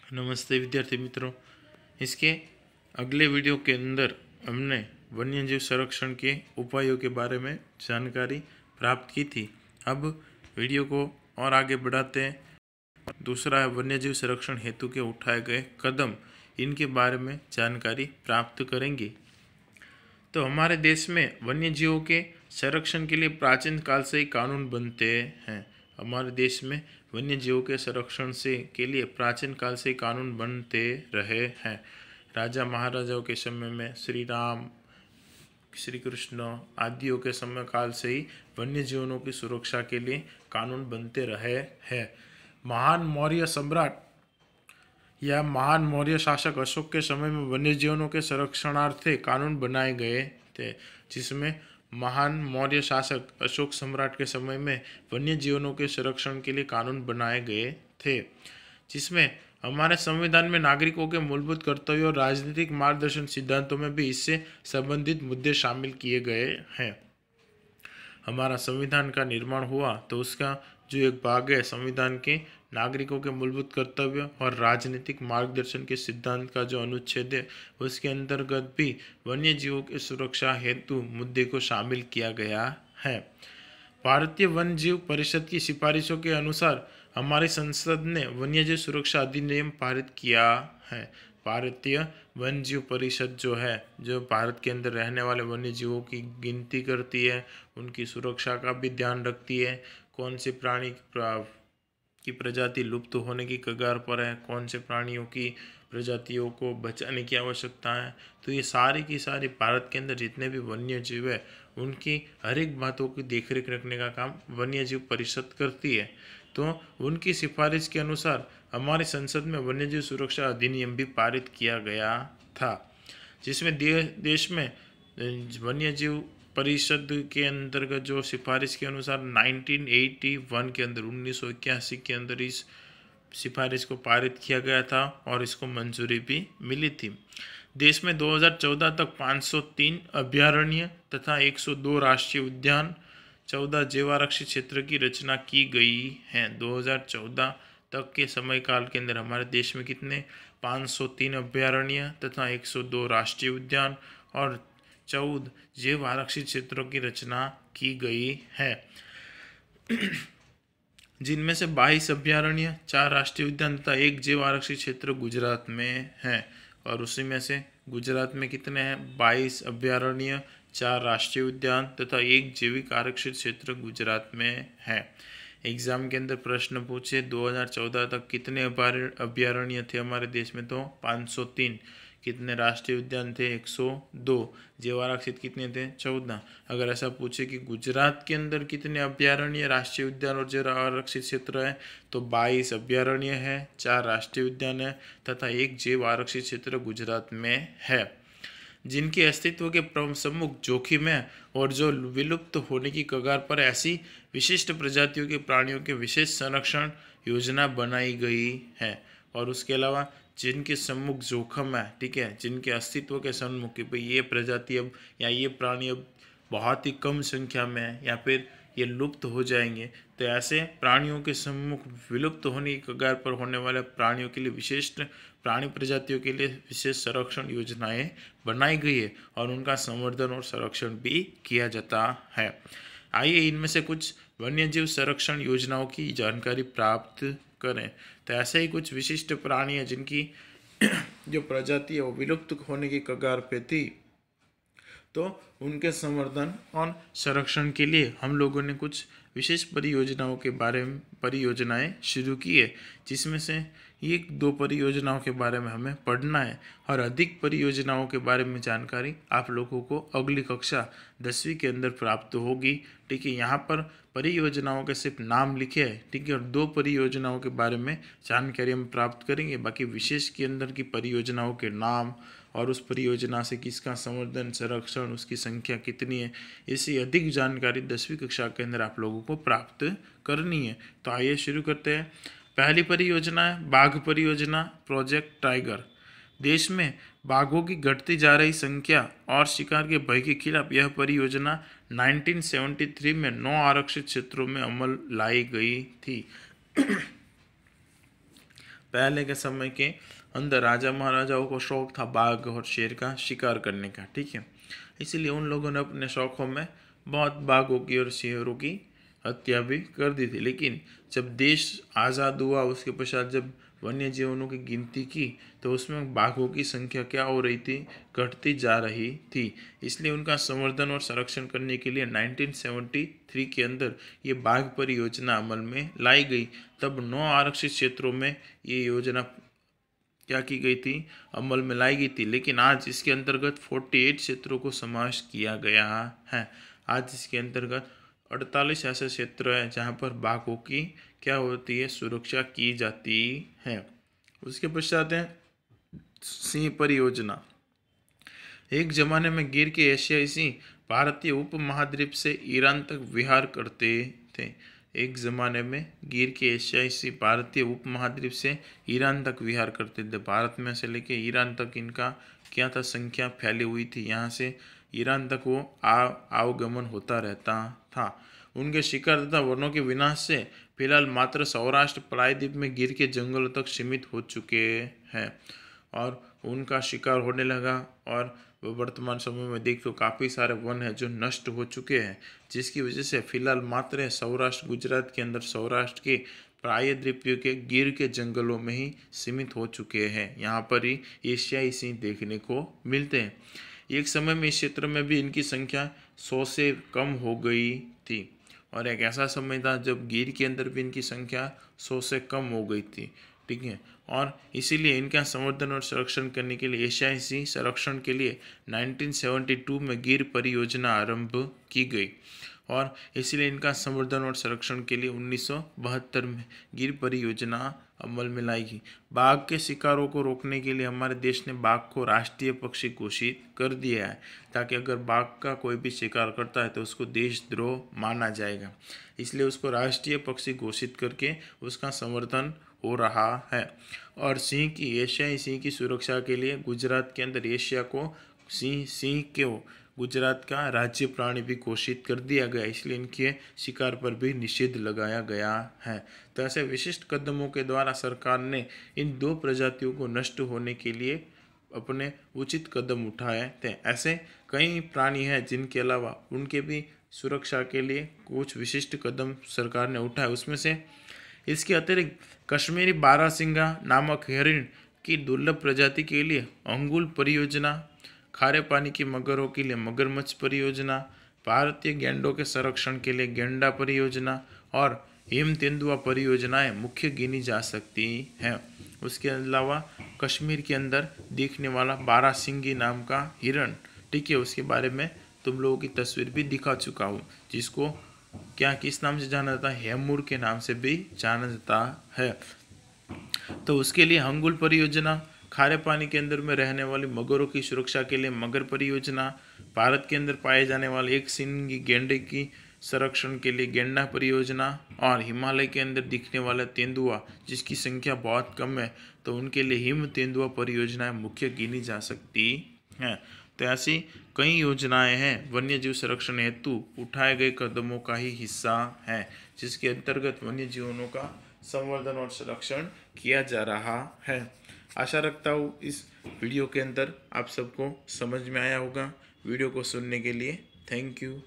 नमस्ते विद्यार्थी मित्रों। इसके अगले वीडियो के अंदर हमने वन्यजीव संरक्षण के उपायों के बारे में जानकारी प्राप्त की थी। अब वीडियो को और आगे बढ़ाते हैं। दूसरा है वन्यजीव संरक्षण हेतु के उठाए गए कदम, इनके बारे में जानकारी प्राप्त करेंगे। तो हमारे देश में वन्यजीवों के संरक्षण के लिए प्राचीन काल से ही कानून बनते हैं। हमारे देश में वन्यजीवों के संरक्षण से के लिए प्राचीन काल से कानून बनते रहे हैं। राजा महाराजाओं के समय में, श्री राम, श्री कृष्ण आदियों के समय काल से ही वन्यजीवों की सुरक्षा के लिए कानून बनते रहे हैं। महान मौर्य सम्राट या महान मौर्य शासक अशोक के समय में वन्यजीवों के संरक्षणार्थ कानून बनाए गए थे, जिसमें महान मौर्य शासक अशोक सम्राट के समय में वन्य जीवनों के संरक्षण के लिए कानून बनाए गए थे, जिसमें हमारे संविधान में नागरिकों के मूलभूत कर्तव्यों और राजनीतिक मार्गदर्शन सिद्धांतों में भी इससे संबंधित मुद्दे शामिल किए गए हैं। हमारा संविधान का निर्माण हुआ तो उसका जो एक भाग है संविधान के नागरिकों के मूलभूत कर्तव्य और राजनीतिक मार्गदर्शन के सिद्धांत का जो अनुच्छेद है उसके अंतर्गत भी वन्य जीवों की सुरक्षा हेतु मुद्दे को शामिल किया गया है। भारतीय वन्य जीव परिषद की सिफारिशों के अनुसार हमारी संसद ने वन्यजीव सुरक्षा अधिनियम पारित किया है। भारतीय वन्य जीव परिषद जो है, जो भारत के अंदर रहने वाले वन्य जीवों की गिनती करती है, उनकी सुरक्षा का भी ध्यान रखती है, कौन से प्राणी की प्रजाति लुप्त होने की कगार पर है, कौन से प्राणियों की प्रजातियों को बचाने की आवश्यकता है। तो ये सारी की सारी भारत के अंदर जितने भी वन्य जीव है उनकी हर एक बातों की देखरेख रखने का काम वन्य जीव परिषद करती है। तो उनकी सिफारिश के अनुसार हमारी संसद में वन्यजीव सुरक्षा अधिनियम भी पारित किया गया था, जिसमें देश में वन्यजीव परिषद के अंतर्गत जो सिफारिश के अनुसार 1981 के अंदर 1981 के अंदर इस सिफारिश को पारित किया गया था और इसको मंजूरी भी मिली थी। देश में 2014 तक 503 अभयारण्य तथा 102 राष्ट्रीय उद्यान, 14 जैवारक्षित क्षेत्र की रचना की गई है। 2014 तक के समय काल के अंदर हमारे देश में कितने 503 अभयारण्य तथा 102 राष्ट्रीय उद्यान और 14 जैव आरक्षित क्षेत्रों की रचना की गई है, जिनमें से 22 अभयारण्य, 4 राष्ट्रीय उद्यान तथा 1 जैव आरक्षित क्षेत्र गुजरात में है। और उसी में से गुजरात में कितने हैं 22 अभयारण्य, 4 राष्ट्रीय उद्यान तथा 1 जैविक आरक्षित क्षेत्र गुजरात में है। एग्जाम के अंदर प्रश्न पूछे 2014 तक कितने अभयारण्य थे हमारे देश में, तो 503। कितने राष्ट्रीय उद्यान थे 102। जैव आरक्षित कितने थे 14। अगर ऐसा पूछे कि गुजरात के अंदर कितने अभयारण्य, राष्ट्रीय उद्यान और जैव आरक्षित क्षेत्र है, तो 22 अभयारण्य है, 4 राष्ट्रीय उद्यान है तथा 1 जैव आरक्षित क्षेत्र गुजरात में है, जिनके अस्तित्व के प्रमुख जोखिम है और जो विलुप्त होने की कगार पर ऐसी विशिष्ट प्रजातियों के प्राणियों के विशेष संरक्षण योजना बनाई गई है। और उसके अलावा जिनके सम्मुख जोखिम है, ठीक है, जिनके अस्तित्व के सम्मुख कि भाई ये प्रजाति अब या ये प्राणी अब बहुत ही कम संख्या में है या फिर ये लुप्त हो जाएंगे, तो ऐसे प्राणियों के सम्मुख विलुप्त होने की कगार पर होने वाले प्राणियों के लिए विशिष्ट प्राणी प्रजातियों के लिए विशेष संरक्षण योजनाएं बनाई गई है और उनका संवर्धन और संरक्षण भी किया जाता है। आइए इनमें से कुछ वन्यजीव संरक्षण योजनाओं की जानकारी प्राप्त करें। तो ऐसे ही कुछ विशिष्ट प्राणी हैं जिनकी जो प्रजाति है वो विलुप्त होने की कगार पे थी, तो उनके संवर्धन और संरक्षण के लिए हम लोगों ने कुछ विशेष परियोजनाएं शुरू की है, जिसमें से 1-2 परियोजनाओं के बारे में हमें पढ़ना है और अधिक परियोजनाओं के बारे में जानकारी आप लोगों को अगली कक्षा 10वीं के अंदर प्राप्त होगी। ठीक है, यहाँ पर परियोजनाओं के सिर्फ नाम लिखे हैं, ठीक है, और 2 परियोजनाओं के बारे में जानकारी हम प्राप्त करेंगे। बाकी विशेष के अंदर की परियोजनाओं के नाम और उस परियोजना से किसका संवर्धन, संरक्षण, उसकी संख्या कितनी है, ऐसी अधिक जानकारी 10वीं कक्षा के अंदर आप लोगों को प्राप्त करनी है। तो आइए शुरू करते हैं। पहली परियोजना है बाघ परियोजना, प्रोजेक्ट टाइगर। देश में बाघों की घटती जा रही संख्या और शिकार के भय के खिलाफ यह परियोजना 1973 में 9 आरक्षित क्षेत्रों में अमल लाई गई थी। पहले के समय के अंदर राजा महाराजाओं को शौक था बाघ और शेर का शिकार करने का, ठीक है। इसीलिए उन लोगों ने अपने शौकों में बहुत बाघों की और शेरों की हत्या भी कर दी थी। लेकिन जब देश आज़ाद हुआ उसके पश्चात जब वन्य जीवनों की गिनती की तो उसमें बाघों की संख्या क्या हो रही थी, घटती जा रही थी। इसलिए उनका संवर्धन और संरक्षण करने के लिए 1973 के अंदर ये बाघ परियोजना अमल में लाई गई। तब 9 आरक्षित क्षेत्रों में ये योजना क्या की गई थी, अमल में लाई गई थी। लेकिन आज इसके अंतर्गत 48 क्षेत्रों को समावेश किया गया है। आज इसके अंतर्गत 48 ऐसे क्षेत्र हैं जहाँ पर बाघों की क्या होती है, सुरक्षा की जाती है। उसके पश्चात है सिंह परियोजना। एक जमाने में गिर के एशियाई सिंह भारतीय उपमहाद्वीप से ईरान तक विहार करते थे। एक ज़माने में गिर के एशियाई सिंह भारतीय उपमहाद्वीप से ईरान तक विहार करते थे। भारत में से लेके ईरान तक इनका क्या था, संख्या फैली हुई थी। यहाँ से ईरान तक वो आवागमन होता रहता था। उनके शिकार तथा वनों के विनाश से फिलहाल मात्र सौराष्ट्र प्रायद्वीप में गिर के जंगलों तक सीमित हो चुके हैं और उनका शिकार होने लगा। और वर्तमान समय में देख तो काफ़ी सारे वन हैं जो नष्ट हो चुके हैं, जिसकी वजह से फिलहाल मात्र सौराष्ट्र गुजरात के अंदर सौराष्ट्र के प्रायद्वीपीय के गिर के जंगलों में ही सीमित हो चुके हैं। यहाँ पर ही एशियाई सिंह देखने को मिलते हैं। एक समय में इस क्षेत्र में भी इनकी संख्या 100 से कम हो गई थी और एक ऐसा समय था जब गिर के अंदर भी इनकी संख्या 100 से कम हो गई थी, ठीक है। और इसीलिए इनका संवर्धन और संरक्षण करने के लिए एशियाई सिंह संरक्षण के लिए 1972 में गिर परियोजना आरंभ की गई और इसीलिए इनका संवर्धन और संरक्षण के लिए 1972 में गिर परियोजना अमल में लाई गई। बाघ के शिकारों को रोकने के लिए हमारे देश ने बाघ को राष्ट्रीय पक्षी घोषित कर दिया है, ताकि अगर बाघ का कोई भी शिकार करता है तो उसको देशद्रोह माना जाएगा। इसलिए उसको राष्ट्रीय पक्षी घोषित करके उसका संवर्धन हो रहा है। और सिंह की एशियाई सिंह की सुरक्षा के लिए गुजरात के अंदर एशिया को सिंह को गुजरात का राज्य प्राणी भी घोषित कर दिया गया। इसलिए इनके शिकार पर भी निषेध लगाया गया है। तो ऐसे विशिष्ट कदमों के द्वारा सरकार ने इन 2 प्रजातियों को नष्ट होने के लिए अपने उचित कदम उठाए थे। ऐसे कई प्राणी हैं जिनके अलावा उनके भी सुरक्षा के लिए कुछ विशिष्ट कदम सरकार ने उठाए। उसमें से इसके अतिरिक्त कश्मीरी बारहसिंगा नामक हिरण की दुर्लभ प्रजाति के लिए अंगुल परियोजना, खारे पानी की मगरों के लिए मगरमच्छ परियोजना, भारतीय गैंडों के संरक्षण के लिए गैंडा परियोजना और हिम तेंदुआ परियोजनाएं मुख्य गिनी जा सकती हैं। उसके अलावा कश्मीर के अंदर दिखने वाला बारहसिंगी नाम का हिरण, ठीक है, उसके बारे में तुम लोगों की तस्वीर भी दिखा चुका हूँ, जिसको क्या किस नाम से जाना जाता है, हेमूर के नाम से भी जाना जाता है। तो उसके लिए हंगुल परियोजना, खारे पानी के अंदर में रहने वाली मगरों की सुरक्षा के लिए मगर परियोजना, भारत के अंदर पाए जाने वाले एक सिंगी गैंडे की संरक्षण के लिए गैंडा परियोजना और हिमालय के अंदर दिखने वाला तेंदुआ जिसकी संख्या बहुत कम है तो उनके लिए हिम तेंदुआ परियोजनाएं मुख्य गिनी जा सकती हैं। तो ऐसी कई योजनाएं हैं वन्य जीव संरक्षण हेतु उठाए गए कदमों का ही हिस्सा है, जिसके अंतर्गत वन्य जीवों का संवर्धन और संरक्षण किया जा रहा है। आशा रखता हूँ इस वीडियो के अंदर आप सबको समझ में आया होगा। वीडियो को सुनने के लिए थैंक यू।